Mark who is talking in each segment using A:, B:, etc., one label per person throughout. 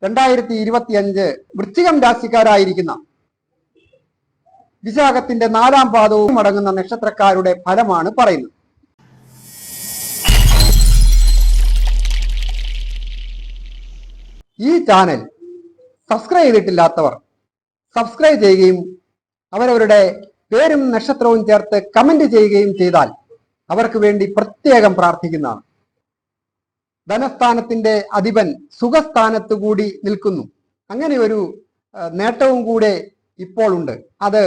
A: 2025 വൃശ്ചികം രാശിക്കാരായിരിക്കുന്ന വിശാഖത്തിന്റെ 4ാം പാദവും അടങ്ങുന്ന നക്ഷത്രക്കാരുടെ ഫലമാണ് പറയുന്നത്. ഈ ചാനൽ സബ്സ്ക്രൈബ് ചെയ്തിട്ടില്ലാത്തവർ സബ്സ്ക്രൈബ് ചെയ്യുകയും അവരവരുടെ പേരും നക്ഷത്രവും ചേർത്ത് കമന്റ് ചെയ്യുകയും ചെയ്താൽ അവർക്ക് വേണ്ടി പ്രത്യേകം പ്രാർത്ഥിക്കുന്നതാണ്. ധനസ്ഥാനത്തിന്റെ അധിപൻ സുഖസ്ഥാനത്ത് കൂടി നിൽക്കുന്നു. അങ്ങനെ ഒരു നേട്ടവും കൂടെ ഇപ്പോൾ ഉണ്ട്. അത്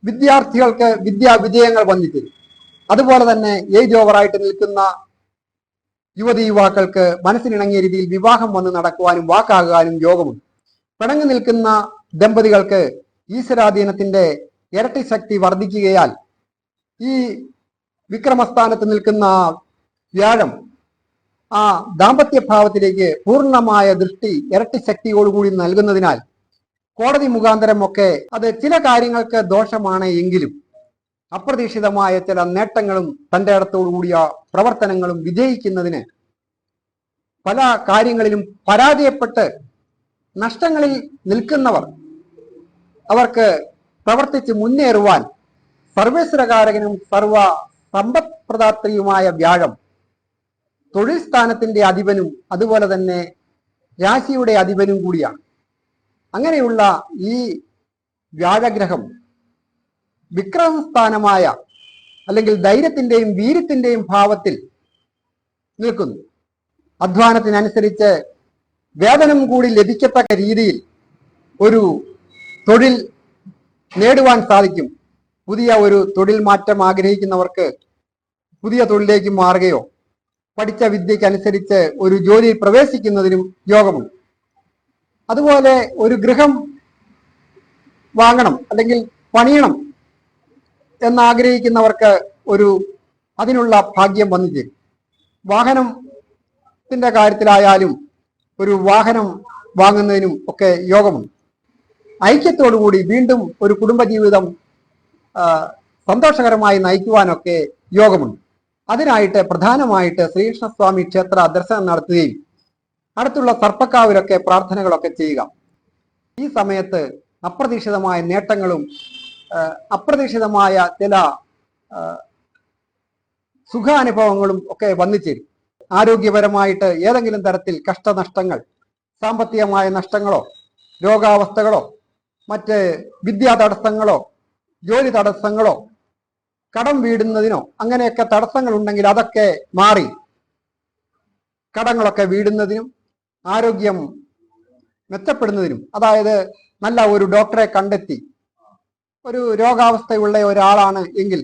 A: വിദ്യാർത്ഥികൾക്ക് വിദ്യാവിജയങ്ങൾ വന്നിട്ടുണ്ട്. അതുപോലെ തന്നെ ഏജ് ഓവറായിട്ട് നിൽക്കുന്ന യുവതി യുവാക്കൾക്ക് മനസ്സിനിണങ്ങിയ രീതിയിൽ വിവാഹം വന്ന് നടക്കുവാനും വാക്കാകാനും യോഗമുണ്ട്. പിണങ്ങി നിൽക്കുന്ന ദമ്പതികൾക്ക് ഈശ്വരാധീനത്തിന്റെ ഇരട്ടി ശക്തി വർദ്ധിക്കുകയാൽ ഈ വിക്രമസ്ഥാനത്ത് നിൽക്കുന്ന വ്യാഴം ആ ദാമ്പത്യ ഭാവത്തിലേക്ക് പൂർണ്ണമായ ദൃഷ്ടി ഇരട്ടി ശക്തിയോടുകൂടി നൽകുന്നതിനാൽ കോടതി മുഖാന്തരം ഒക്കെ അത് ചില കാര്യങ്ങൾക്ക് ദോഷമാണ് എങ്കിലും അപ്രതീക്ഷിതമായ ചില നേട്ടങ്ങളും തൻ്റെ ഇടത്തോടുകൂടിയ പ്രവർത്തനങ്ങളും വിജയിക്കുന്നതിന് പല കാര്യങ്ങളിലും പരാജയപ്പെട്ട് നഷ്ടങ്ങളിൽ നിൽക്കുന്നവർ അവർക്ക് പ്രവർത്തിച്ച് മുന്നേറുവാൻ സർവേശ്വരകാരകനും സർവ സമ്പത്പ്രദാത്രിയുമായ വ്യാഴം തൊഴിൽ സ്ഥാനത്തിന്റെ അധിപനും അതുപോലെ തന്നെ രാശിയുടെ അധിപനും കൂടിയാണ്. അങ്ങനെയുള്ള ഈ വ്യാഴഗ്രഹം വിക്രമസ്ഥാനമായ അല്ലെങ്കിൽ ധൈര്യത്തിന്റെയും വീര്യത്തിന്റെയും ഭാവത്തിൽ നിൽക്കുന്നു. അധ്വാനത്തിനനുസരിച്ച് വേതനം കൂടി ലഭിക്കത്തക്ക രീതിയിൽ ഒരു തൊഴിൽ നേടുവാൻ സാധിക്കും. പുതിയ ഒരു തൊഴിൽ മാറ്റം ആഗ്രഹിക്കുന്നവർക്ക് പുതിയ തൊഴിലേക്ക് മാറുകയോ പഠിച്ച വിദ്യക്കനുസരിച്ച് ഒരു ജോലിയിൽ പ്രവേശിക്കുന്നതിനും യോഗമുണ്ട്. അതുപോലെ ഒരു ഗൃഹം വാങ്ങണം അല്ലെങ്കിൽ പണിയണം എന്നാഗ്രഹിക്കുന്നവർക്ക് അതിനുള്ള ഭാഗ്യം വന്നു ചേരും. വാഹനത്തിന്റെ കാര്യത്തിലായാലും ഒരു വാഹനം വാങ്ങുന്നതിനും ഒക്കെ യോഗമുണ്ട്. ഐക്യത്തോടുകൂടി വീണ്ടും ഒരു കുടുംബജീവിതം സന്തോഷകരമായി നയിക്കുവാനൊക്കെ യോഗമുണ്ട്. അതിനായിട്ട് പ്രധാനമായിട്ട് ശ്രീകൃഷ്ണസ്വാമി ക്ഷേത്ര ദർശനം നടത്തുകയും അടുത്തുള്ള സർപ്പക്കാവിലൊക്കെ പ്രാർത്ഥനകളൊക്കെ ചെയ്യുക. ഈ സമയത്ത് അപ്രതീക്ഷിതമായ നേട്ടങ്ങളും അപ്രതീക്ഷിതമായ ചില സുഖാനുഭവങ്ങളും ഒക്കെ വന്നു ചേരും. ആരോഗ്യപരമായിട്ട് ഏതെങ്കിലും തരത്തിൽ കഷ്ടനഷ്ടങ്ങൾ, സാമ്പത്തികമായ നഷ്ടങ്ങളോ രോഗാവസ്ഥകളോ മറ്റ് വിദ്യാ തടസ്സങ്ങളോ ജോലി തടസ്സങ്ങളോ കടം വീടുന്നതിനോ അങ്ങനെയൊക്കെ തടസ്സങ്ങൾ ഉണ്ടെങ്കിൽ അതൊക്കെ മാറി കടങ്ങളൊക്കെ വീടുന്നതിനും ആരോഗ്യം മെച്ചപ്പെടുന്നതിനും, അതായത് നല്ല ഒരു ഡോക്ടറെ കണ്ടെത്തി ഒരു രോഗാവസ്ഥയുള്ള ഒരാളാണ് എങ്കിൽ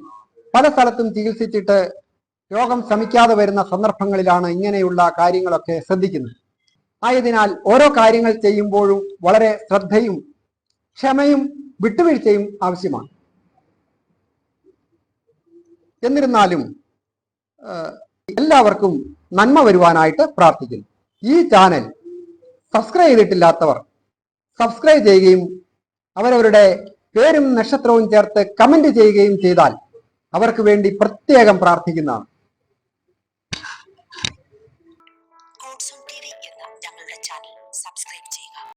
A: പല സ്ഥലത്തും ചികിത്സിച്ചിട്ട് രോഗം ശമിക്കാതെ വരുന്ന സന്ദർഭങ്ങളിലാണ് ഇങ്ങനെയുള്ള കാര്യങ്ങളൊക്കെ ശ്രദ്ധിക്കുന്നത്. ആയതിനാൽ ഓരോ കാര്യങ്ങൾ ചെയ്യുമ്പോഴും വളരെ ശ്രദ്ധയും ക്ഷമയും വിട്ടുവീഴ്ചയും ആവശ്യമാണ്. എന്നിരുന്നാലും എല്ലാവർക്കും നന്മ വരുവാനായിട്ട് പ്രാർത്ഥിക്കുന്നു. ഈ ചാനൽ സബ്സ്ക്രൈബ് ചെയ്തിട്ടില്ലാത്തവർ സബ്സ്ക്രൈബ് ചെയ്യുകയും അവരവരുടെ പേരും നക്ഷത്രവും ചേർത്ത് കമന്റ് ചെയ്യുകയും ചെയ്താൽ അവർക്ക് വേണ്ടി പ്രത്യേകം പ്രാർത്ഥിക്കുന്നതാണ്.
B: ഞങ്ങളുടെ ചാനൽ സബ്സ്ക്രൈബ് ചെയ്യുക.